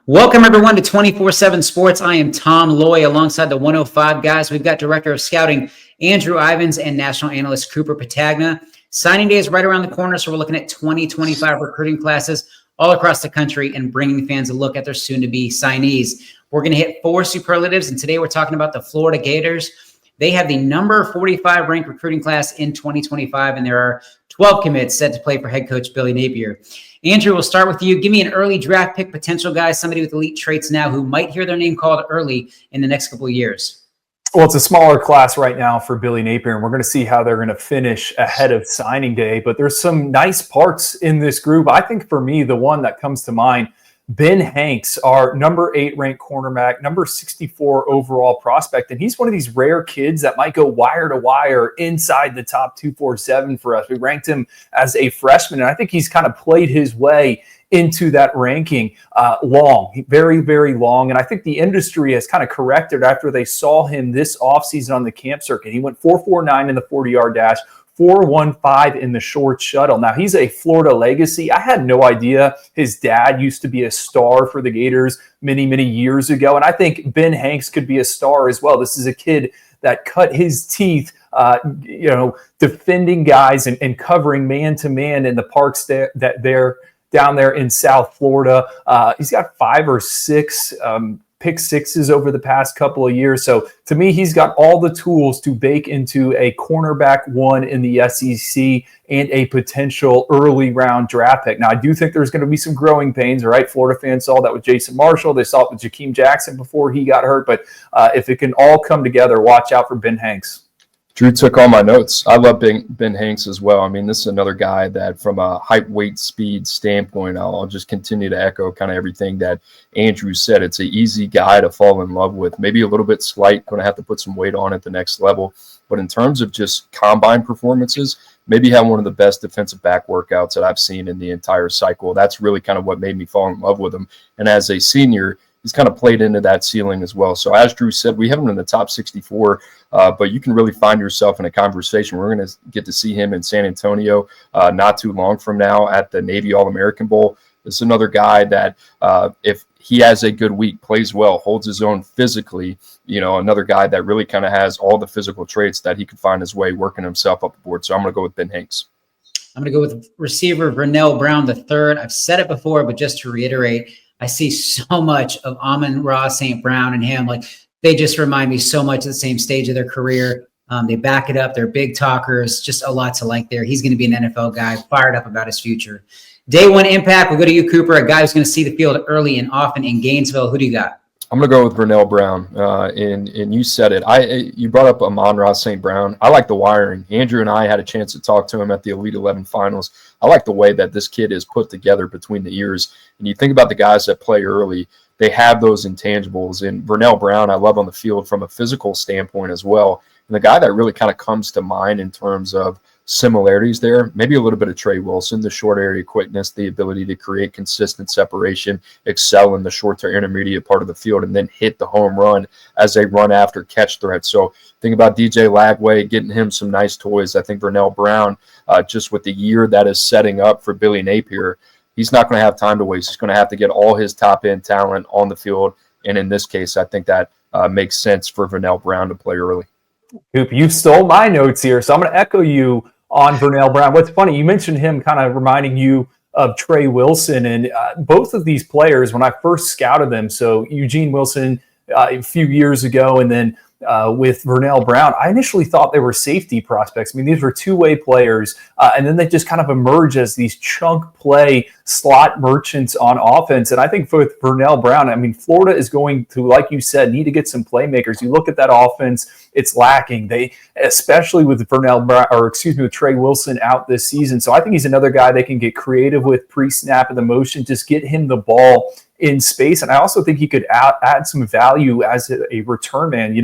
Welcome, everyone, to 24/7 Sports. I am Tom Loy alongside the 105 guys. We've got Director of Scouting Andrew Ivins and National Analyst Cooper Patagna. Signing day is right around the corner, so we're looking at 2025 recruiting classes all across the country and bringing fans a look at their soon-to-be signees. We're going to hit 4 superlatives, and today we're talking about the Florida Gators. They have the number 45 ranked recruiting class in 2025, and there are 12 commits set to play for head coach Billy Napier. Andrew, we'll start with you. Give me an early draft pick potential guy, somebody with elite traits now who might hear their name called early in the next couple of years. Well, it's a smaller class right now for Billy Napier, and we're going to see how they're going to finish ahead of signing day. But there's some nice parts in this group. I think for me, the one that comes to mind, Ben Hanks, our number 8 ranked cornerback, number 64 overall prospect. And he's one of these rare kids that might go wire to wire inside the top 247 for us. We ranked him as a freshman, and I think he's kind of played his way into that ranking long, very, very long. And I think the industry has kind of corrected after they saw him this offseason on the camp circuit. He went 4.49 in the 40-yard dash, 4.15 in the short shuttle. Now, he's a Florida legacy. I had no idea his dad used to be a star for the Gators many, many years ago. And I think Ben Hanks could be a star as well. This is a kid that cut his teeth, defending guys and covering man-to-man in the parks that they're down there in South Florida. He's got 5 or 6 pick sixes over the past couple of years. So to me, he's got all the tools to bake into a cornerback 1 in the SEC and a potential early round draft pick. Now, I do think there's going to be some growing pains, all right? Florida fans saw that with Jason Marshall. They saw it with Jakeem Jackson before he got hurt. But if it can all come together, watch out for Ben Hanks. Drew took all my notes. I love Ben Hanks as well. I mean, this is another guy that from a height, weight, speed standpoint, I'll just continue to echo kind of everything that Andrew said. It's an easy guy to fall in love with. Maybe a little bit slight, going to have to put some weight on at the next level. But in terms of just combine performances, maybe have one of the best defensive back workouts that I've seen in the entire cycle. That's really kind of what made me fall in love with him. And as a senior, he's kind of played into that ceiling as well. So as Drew said, we have him in the top 64, but you can really find yourself in a conversation. We're going to get to see him in San Antonio not too long from now at the Navy All-American Bowl. This is another guy that if he has a good week, plays well, holds his own physically, another guy that really kind of has all the physical traits that he could find his way working himself up the board. So I'm going to go with Ben Hanks. I'm going to go with receiver Vernell Brown III. I've said it before, but just to reiterate, I see so much of Amon-Ra St. Brown and him. Like, they just remind me so much of the same stage of their career. They back it up. They're big talkers. Just a lot to like there. He's going to be an NFL guy, fired up about his future. Day 1 impact. We'll go to you, Cooper, a guy who's going to see the field early and often in Gainesville. Who do you got? I'm going to go with Vernell Brown, and you said it. You brought up Amon-Ra St. Brown. I like the wiring. Andrew and I had a chance to talk to him at the Elite 11 finals. I like the way that this kid is put together between the ears. And you think about the guys that play early, they have those intangibles. And Vernell Brown, I love on the field from a physical standpoint as well. And the guy that really kind of comes to mind in terms of similarities there, maybe a little bit of Trey Wilson, the short area quickness, the ability to create consistent separation, excel in the short to intermediate part of the field, and then hit the home run as a run after catch threat. So think about DJ Lagway, getting him some nice toys. I think Vernell Brown, just with the year that is setting up for Billy Napier, he's not going to have time to waste. He's going to have to get all his top end talent on the field. And in this case, I think that makes sense for Vernell Brown to play early. Coop, you stole my notes here, so I'm going to echo you on Vernell Brown. What's funny, you mentioned him kind of reminding you of Trey Wilson, and both of these players, when I first scouted them, so Eugene Wilson a few years ago, and then with Vernell Brown, I initially thought they were safety prospects. I mean, these were two-way players, and then they just kind of emerge as these chunk play slot merchants on offense. And I think with Vernell Brown, I mean, Florida is going to, like you said, need to get some playmakers. You look at that offense, it's lacking. They, especially with Vernell Brown, with Trey Wilson out this season. So I think he's another guy they can get creative with pre-snap of the motion, just get him the ball in space. And I also think he could add some value as a return man.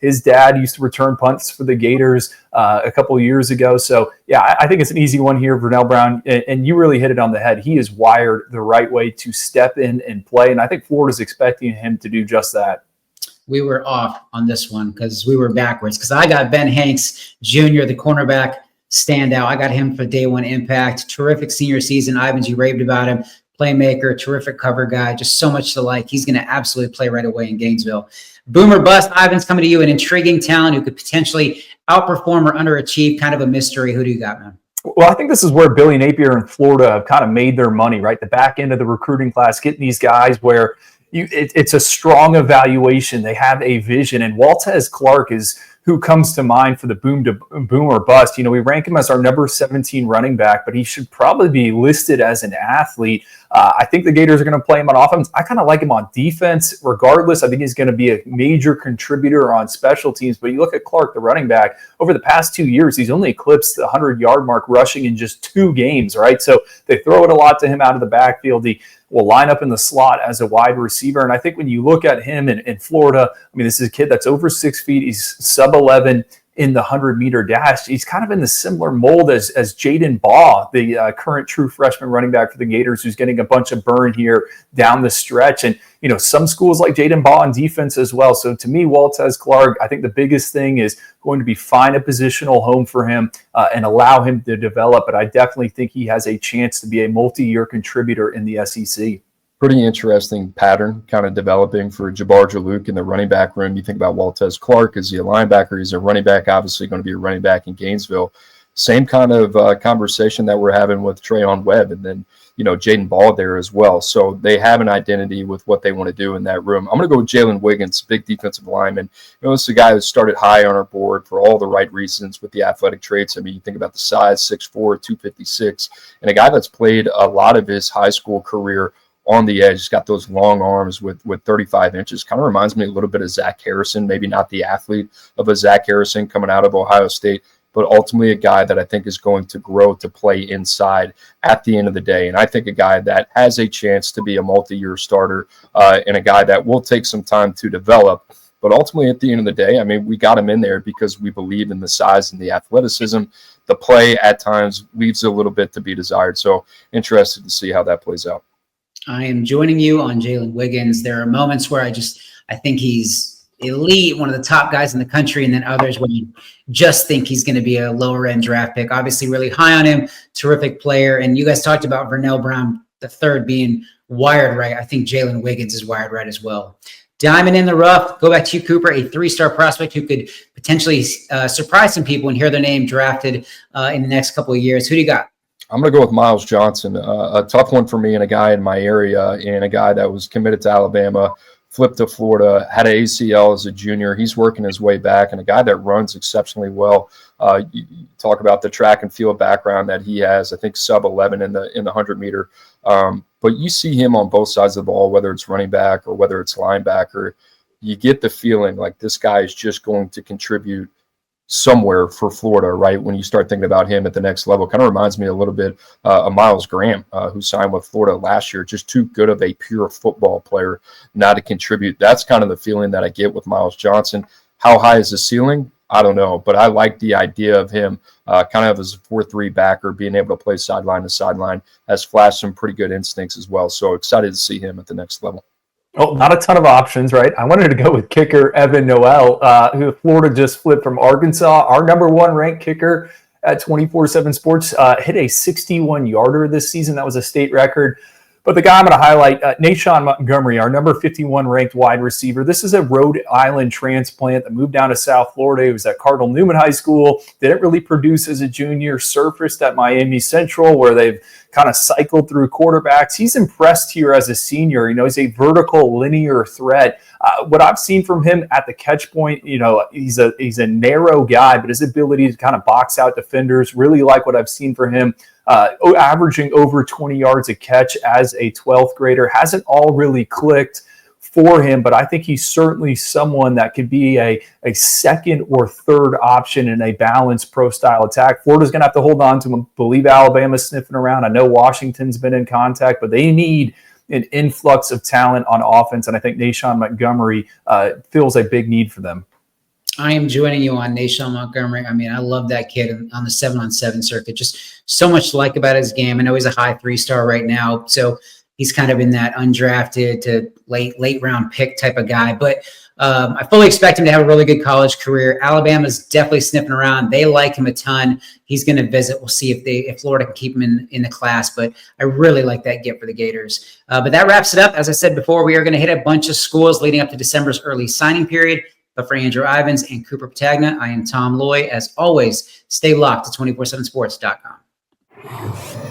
His dad used to return punts for the Gators a couple of years ago. So, yeah, I think it's an easy one here, Vernell Brown. And you really hit it on the head. He is wired the right way to step in and play. And I think Florida's expecting him to do just that. We were off on this one because we were backwards. Because I got Ben Hanks Jr., the cornerback standout. I got him for day 1 impact. Terrific senior season. Ivins, you raved about him. playmaker, terrific cover guy, just so much to like. He's going to absolutely play right away in Gainesville. Boomer bust, Ivan's coming to you, an intriguing talent who could potentially outperform or underachieve, kind of a mystery. Who do you got, man? Well, I think this is where Billy Napier and Florida have kind of made their money, right? The back end of the recruiting class, getting these guys where it's a strong evaluation. They have a vision. And Waltez Clark is who comes to mind for the boom or bust. We rank him as our number 17 running back, but he should probably be listed as an athlete. I think the Gators are going to play him on offense. I kind of like him on defense. Regardless, I think he's going to be a major contributor on special teams. But you look at Clark, the running back, over the past 2 years, he's only eclipsed the 100-yard mark rushing in just 2 games, right? So they throw it a lot to him out of the backfield. He will line up in the slot as a wide receiver. And I think when you look at him in Florida, this is a kid that's over 6 feet. He's sub 11 in the 100-meter dash. He's kind of in the similar mold as Jaden Baugh, the current true freshman running back for the Gators, who's getting a bunch of burn here down the stretch. And, some schools like Jaden Baugh on defense as well. So to me, Waltez Clark, I think the biggest thing is going to be find a positional home for him and allow him to develop. But I definitely think he has a chance to be a multi-year contributor in the SEC. Pretty interesting pattern kind of developing for Jabbar Jaluk in the running back room. You think about Waltez Clark, is he a linebacker? He's a running back, obviously going to be a running back in Gainesville. Same kind of conversation that we're having with Trayon Webb and then, Jaden Ball there as well. So they have an identity with what they want to do in that room. I'm going to go with Jalen Wiggins, big defensive lineman. This is a guy who started high on our board for all the right reasons with the athletic traits. You think about the size, 6'4", 256, and a guy that's played a lot of his high school career on the edge. He's got those long arms with 35 inches. Kind of reminds me a little bit of Zach Harrison, maybe not the athlete of a Zach Harrison coming out of Ohio State, but ultimately a guy that I think is going to grow to play inside at the end of the day. And I think a guy that has a chance to be a multi-year starter and a guy that will take some time to develop. But ultimately, at the end of the day, we got him in there because we believe in the size and the athleticism. The play at times leaves a little bit to be desired. So interested to see how that plays out. I am joining you on Jalen Wiggins. There are moments where I think he's elite, one of the top guys in the country, and then others when you just think he's going to be a lower end draft pick. Obviously, really high on him, terrific player. And you guys talked about Vernell Brown, the third, being wired right. I think Jalen Wiggins is wired right as well. Diamond in the rough. Go back to you, Cooper, a 3-star prospect who could potentially surprise some people and hear their name drafted in the next couple of years. Who do you got? I'm going to go with Miles Johnson, a tough one for me, and a guy in my area, and a guy that was committed to Alabama, flipped to Florida, had an ACL as a junior. He's working his way back, and a guy that runs exceptionally well. You talk about the track and field background that he has. I think sub 11 in the 100-meter. But you see him on both sides of the ball, whether it's running back or whether it's linebacker. You get the feeling like this guy is just going to contribute somewhere for Florida, right? When you start thinking about him at the next level, kind of reminds me a little bit of Miles Graham, who signed with Florida last year. Just too good of a pure football player not to contribute. That's kind of the feeling that I get with Miles Johnson. How high is the ceiling? I don't know, but I like the idea of him kind of as a 4-3 backer, being able to play sideline to sideline, has flashed some pretty good instincts as well. So excited to see him at the next level. Oh, not a ton of options, right? I wanted to go with kicker Evan Noel, who Florida just flipped from Arkansas. Our number 1 ranked kicker at 24/7 Sports hit a 61-yarder this season. That was a state record. But the guy I'm going to highlight, Nashawn Montgomery, our number 51 ranked wide receiver. This is a Rhode Island transplant that moved down to South Florida. He was at Cardinal Newman High School. Didn't really produce as a junior. Surfaced at Miami Central, where they've kind of cycled through quarterbacks. He's impressed here as a senior. He's a vertical linear threat. What I've seen from him at the catch point, he's a narrow guy, but his ability to kind of box out defenders, really like what I've seen for him. Averaging over 20 yards a catch as a 12th grader. Hasn't all really clicked for him, but I think he's certainly someone that could be a second or third option in a balanced pro-style attack. Florida's going to have to hold on to him. I believe Alabama's sniffing around. I know Washington's been in contact, but they need an influx of talent on offense, and I think Nashawn Montgomery fills a big need for them. I am joining you on Nashawn Montgomery. I love that kid on the 7-on-7 circuit. Just so much to like about his game. I know he's a high 3-star right now, so he's kind of in that undrafted to late round pick type of guy. But I fully expect him to have a really good college career. Alabama's definitely sniffing around. They like him a ton. He's going to visit. We'll see if Florida can keep him in the class, but I really like that get for the Gators. But that wraps it up. As I said before, we are going to hit a bunch of schools leading up to December's early signing period. But for Andrew Ivins and Cooper Patagna, I am Tom Loy. As always, stay locked to 247sports.com.